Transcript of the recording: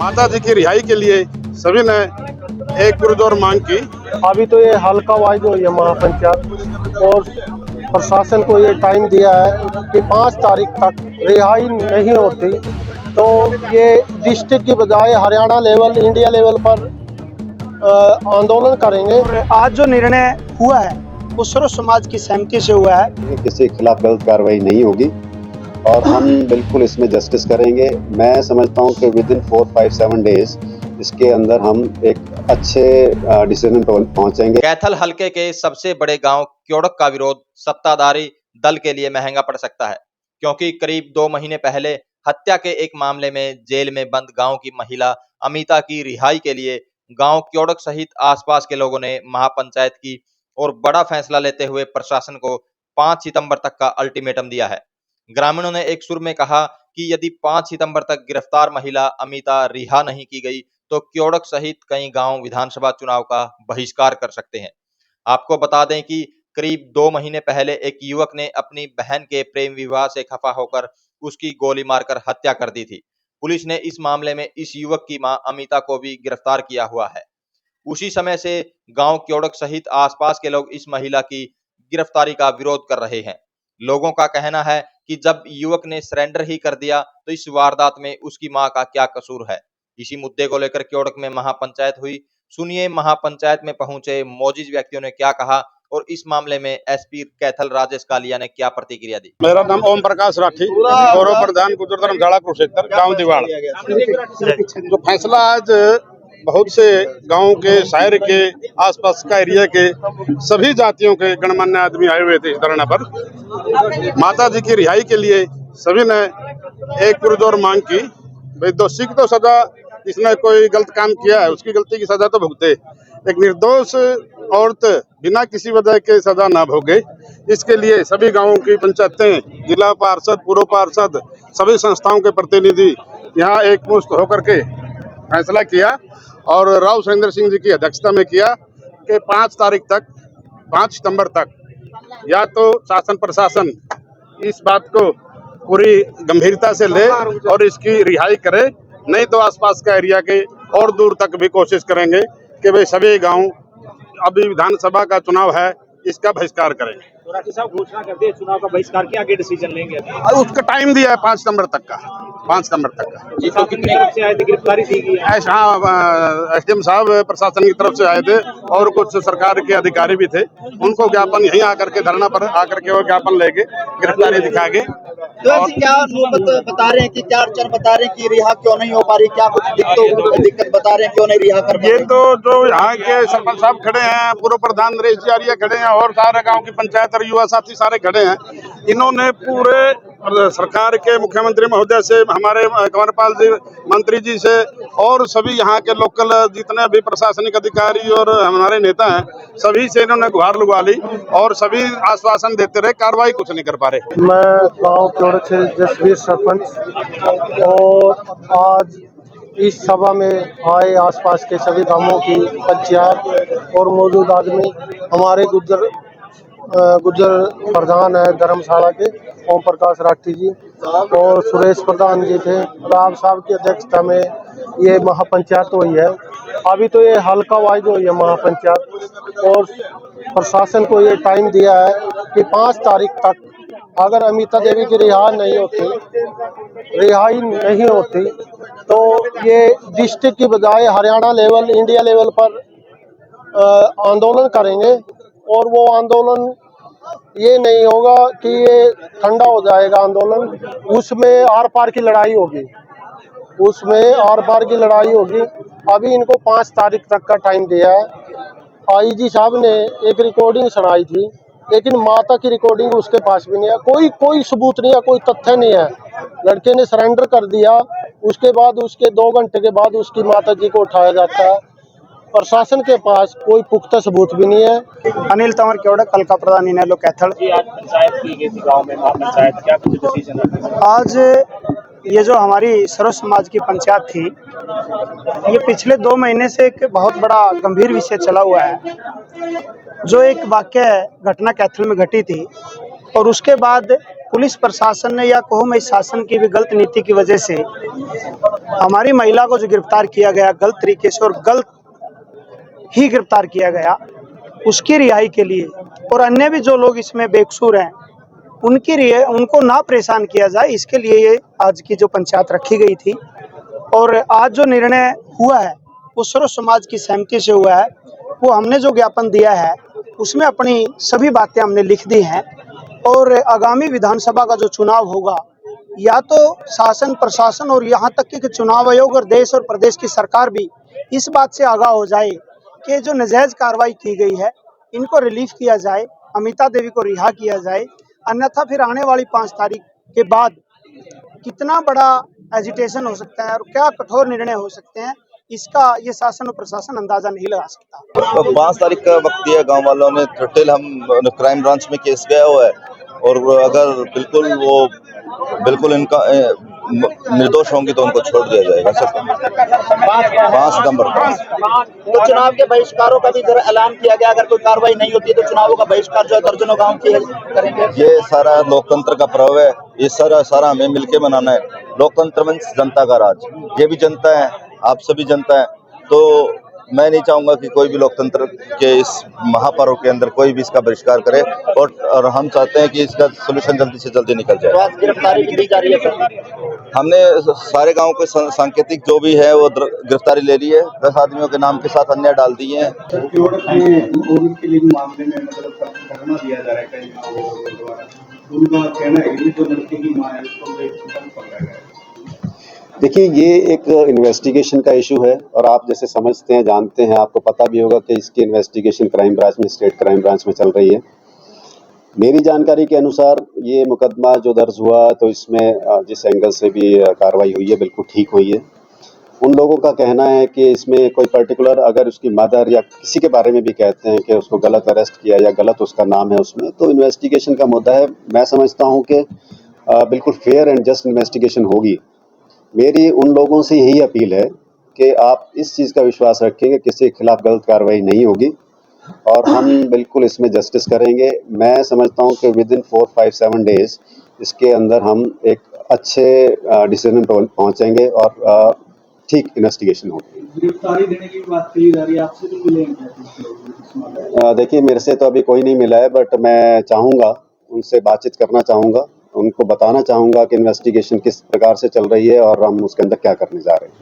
माता जी की रिहाई के लिए सभी ने एक पुरजोर मांग की। अभी तो ये हल्का वाइज हुई है महापंचायत और प्रशासन को ये टाइम दिया है कि 5 तारीख तक रिहाई नहीं होती तो ये डिस्ट्रिक्ट की बजाय हरियाणा लेवल, इंडिया लेवल पर आंदोलन करेंगे। आज जो निर्णय हुआ है वो सर्व समाज की सहमति से हुआ है। किसी के खिलाफ गलत कार्रवाई नहीं होगी और हम बिल्कुल इसमें जस्टिस करेंगे। मैं समझता हूं कि विद इन 4-5-7 डेज इसके अंदर हम एक अच्छे डिसीजन पर पहुंचेंगे। कैथल हलके के सबसे बड़े गांव क्योड़क का विरोध सत्ताधारी दल के लिए महंगा पड़ सकता है, क्योंकि करीब 2 महीने पहले हत्या के एक मामले में जेल में बंद गांव की महिला अमिता की रिहाई के लिए गांव क्योड़क सहित आसपास के लोगों ने महापंचायत की और बड़ा फैसला लेते हुए प्रशासन को 5 सितंबर तक का अल्टीमेटम दिया है। ग्रामीणों ने एक सुर में कहा कि यदि 5 सितंबर तक गिरफ्तार महिला अमिता रिहा नहीं की गई तो क्योड़क सहित कई गांव विधानसभा चुनाव का बहिष्कार कर सकते हैं। आपको बता दें कि करीब 2 महीने पहले एक युवक ने अपनी बहन के प्रेम विवाह से खफा होकर उसकी गोली मारकर हत्या कर दी थी। पुलिस ने इस मामले में इस युवक की मां अमिता को भी गिरफ्तार किया हुआ है। उसी समय से गांव क्योड़क सहित आसपास के लोग इस महिला की गिरफ्तारी का विरोध कर रहे हैं। लोगों का कहना है कि जब युवक ने सरेंडर ही कर दिया तो इस वारदात में उसकी मां का क्या कसूर है। इसी मुद्दे को लेकर क्योड़क में महापंचायत हुई। सुनिए महापंचायत में पहुंचे मौजूद व्यक्तियों ने क्या कहा और इस मामले में एसपी कैथल राजेश कालिया ने क्या प्रतिक्रिया दी। मेरा नाम ओम प्रकाश राठी, गौरव प्रधान गुजर धर्मशाला कुरुक्षेत्र, गांव दीवाड़। जो फैसला आज बहुत से गांव के, शहर के, आसपास का एरिया के सभी जातियों के गणमान्य आदमी आए हुए थे इस धरना पर। माता जी की रिहाई के लिए सभी ने एक पुरजोर मांग की। भाई दोषी की तो सजा, इसने कोई गलत काम किया है उसकी गलती की सजा तो भुगते, एक निर्दोष औरत बिना किसी वजह के सजा ना भोगे, इसके लिए सभी गांवों की पंचायतें, जिला पार्षद, पूर्व पार्षद, सभी संस्थाओं के प्रतिनिधि यहाँ एकमुश्त होकर के फैसला किया और राव सुरेंद्र सिंह जी की अध्यक्षता में किया कि 5 तारीख तक, 5 सितंबर तक या तो शासन प्रशासन इस बात को पूरी गंभीरता से ले और इसकी रिहाई करे, नहीं तो आसपास का एरिया के और दूर तक भी कोशिश करेंगे कि भाई सभी गांव, अभी विधानसभा का चुनाव है, इसका बहिष्कार करेंगे। तो राठी साहब घोषणा करते हैं चुनाव का बहिष्कार के, आगे डिसीजन लेंगे। उसका टाइम दिया है 5 सितंबर तक का, 5 सितंबर तक का। जी, तो कितने से आए थे, गिरफ्तारी दी गई? हाँ, एसडीएम साहब प्रशासन की तरफ से आए थे और कुछ सरकार के अधिकारी भी थे, उनको ज्ञापन यहीं आकर के धरना पर आकर के और ज्ञापन लेके गिरफ्तारी दिखा गए। तो ऐसी क्या नौबत बता रहे हैं कि क्या अड़चन बता रहे हैं कि रिहा क्यों नहीं हो पा रही, क्या कुछ दिक्कत बता रहे हैं क्यों नहीं रिहा कर पा रहे? ये तो जो यहाँ के सरपंच साहब खड़े हैं, पूर्व प्रधान नरेश जी आर्य खड़े हैं और सारे गांव की पंचायत और युवा साथी सारे खड़े हैं। इन्होंने पूरे सरकार के मुख्यमंत्री महोदय से, हमारे कंवरपाल जी मंत्री जी से और सभी यहाँ के लोकल जितने भी प्रशासनिक अधिकारी और हमारे नेता हैं, सभी से इन्होंने गुहार लुगा ली और सभी आश्वासन देते रहे, कार्रवाई कुछ नहीं कर पा रहे। मैं गांव क्योड़क से जसवीर सरपंच, और आज इस सभा में आए आसपास के सभी गांवों की पंचायत और मौजूद आदमी, हमारे गुज्जर प्रधान है धर्मशाला के ओम प्रकाश राठी जी और सुरेश प्रधान जी थे, राव साहब की अध्यक्षता में ये महापंचायत हुई है। अभी तो ये हल्का वाइज हुई है महापंचायत और प्रशासन को ये टाइम दिया है कि 5 तारीख तक अगर अमिता देवी की रिहाई नहीं होती तो ये डिस्ट्रिक्ट की बजाय हरियाणा लेवल, इंडिया लेवल पर आंदोलन करेंगे। और वो आंदोलन ये नहीं होगा कि ये ठंडा हो जाएगा आंदोलन, उसमें आर पार की लड़ाई होगी, उसमें आर पार की लड़ाई होगी। अभी इनको 5 तारीख तक का टाइम दिया है। आईजी साहब ने एक रिकॉर्डिंग सुनाई थी, लेकिन माता की रिकॉर्डिंग उसके पास भी नहीं है, कोई सबूत नहीं है, कोई तथ्य नहीं है। लड़के ने सरेंडर कर दिया, उसके बाद उसके 2 घंटे के बाद उसकी माता जी को उठाया जाता है। प्रशासन के पास कोई पुख्ता सबूत भी नहीं है। अनिल तंवर क्योड़क, हल्का प्रधान इनेलो कैथल। जी, आज पंचायत की गई थी गांव में, महापंचायत, क्या कुछ डिसीजन है? आज ये जो हमारी सर्व समाज की पंचायत थी, ये पिछले 2 महीने से एक बहुत बड़ा गंभीर विषय चला हुआ है। जो एक वाकया घटना कैथल में घटी थी और उसके बाद पुलिस प्रशासन ने या कहो मैं शासन की भी गलत नीति की वजह से हमारी महिला को जो गिरफ्तार किया गया गलत तरीके से और गलत ही गिरफ्तार किया गया, उसकी रिहाई के लिए और अन्य भी जो लोग इसमें बेकसूर हैं उनको ना परेशान किया जाए, इसके लिए ये आज की जो पंचायत रखी गई थी। और आज जो निर्णय हुआ है वो सर्व समाज की सहमति से हुआ है। वो हमने जो ज्ञापन दिया है उसमें अपनी सभी बातें हमने लिख दी हैं और आगामी विधानसभा का जो चुनाव होगा, या तो शासन प्रशासन और यहाँ तक कि चुनाव आयोग और देश और प्रदेश की सरकार भी इस बात से आगाह हो जाए कि जो नाजायज कार्रवाई की गई है इनको रिलीफ किया जाए, अमिता देवी को रिहा किया जाए, अन्यथा फिर आने वाली 5 तारीख के बाद कितना बड़ा एजिटेशन हो सकता है और क्या कठोर निर्णय हो सकते हैं, इसका ये शासन और प्रशासन अंदाजा नहीं लगा सकता। तो 5 तारीख का वक्त दिया गांव वालों ने, डिटेल हम क्राइम ब्रांच में केस गया हुआ है और अगर बिल्कुल इनका निर्दोष होंगे तो उनको छोड़ दिया जाएगा। 5 सितंबर तो चुनाव के बहिष्कारों का भी ऐलान किया गया, अगर कोई कार्रवाई नहीं होती तो चुनावों का बहिष्कार जो है दर्जनों गांव की करेंगे। ये सारा लोकतंत्र का पर्व है, ये सारा हमें मिलके मनाना है। लोकतंत्र में जनता का राज, ये भी जनता है, आप सभी जनता है, तो मैं नहीं चाहूंगा कि कोई भी लोकतंत्र के इस महापर्व के अंदर कोई भी इसका बहिष्कार करे और हम चाहते हैं कि इसका सोल्यूशन जल्दी से जल्दी निकल जाए। तो आज गिरफ्तारी भी दी जा रही है। हमने सारे गांव के सांकेतिक जो भी है वो गिरफ्तारी ले ली है। 10 आदमियों के नाम के साथ अन्य डाल दिए हैं। के लिए मामले में मतलब धरना दिया जा रहा है कई गाँवों द्वारा, उनका कहना है कि जो लड़के की मां है उसको पकड़ा गया। देखिए, ये एक इन्वेस्टिगेशन का इशू है और आप जैसे समझते हैं, जानते हैं, आपको पता भी होगा कि इसकी इन्वेस्टिगेशन क्राइम ब्रांच में, स्टेट क्राइम ब्रांच में चल रही है। मेरी जानकारी के अनुसार ये मुकदमा जो दर्ज हुआ तो इसमें जिस एंगल से भी कार्रवाई हुई है बिल्कुल ठीक हुई है। उन लोगों का कहना है कि इसमें कोई पर्टिकुलर अगर उसकी मदर या किसी के बारे में भी कहते हैं कि उसको गलत अरेस्ट किया या गलत उसका नाम है उसमें, तो इन्वेस्टिगेशन का मुद्दा है। मैं समझता हूँ कि बिल्कुल फेयर एंड जस्ट इन्वेस्टिगेशन होगी। मेरी उन लोगों से यही अपील है कि आप इस चीज़ का विश्वास रखें कि किसी के खिलाफ गलत कार्रवाई नहीं होगी और हम बिल्कुल इसमें जस्टिस करेंगे। मैं समझता हूं कि विद इन 4-5-7 डेज इसके अंदर हम एक अच्छे डिसीजन पर पहुंचेंगे और ठीक इन्वेस्टिगेशन होगी। गिरफ्तारी देने की बात कही जा रही है, आपसे भी मिलेंगे? देखिए, मेरे से तो अभी कोई नहीं मिला है, बट मैं चाहूँगा उनसे बातचीत करना चाहूँगा, उनको बताना चाहूँगा कि इन्वेस्टिगेशन किस प्रकार से चल रही है और हम उसके अंदर क्या करने जा रहे हैं।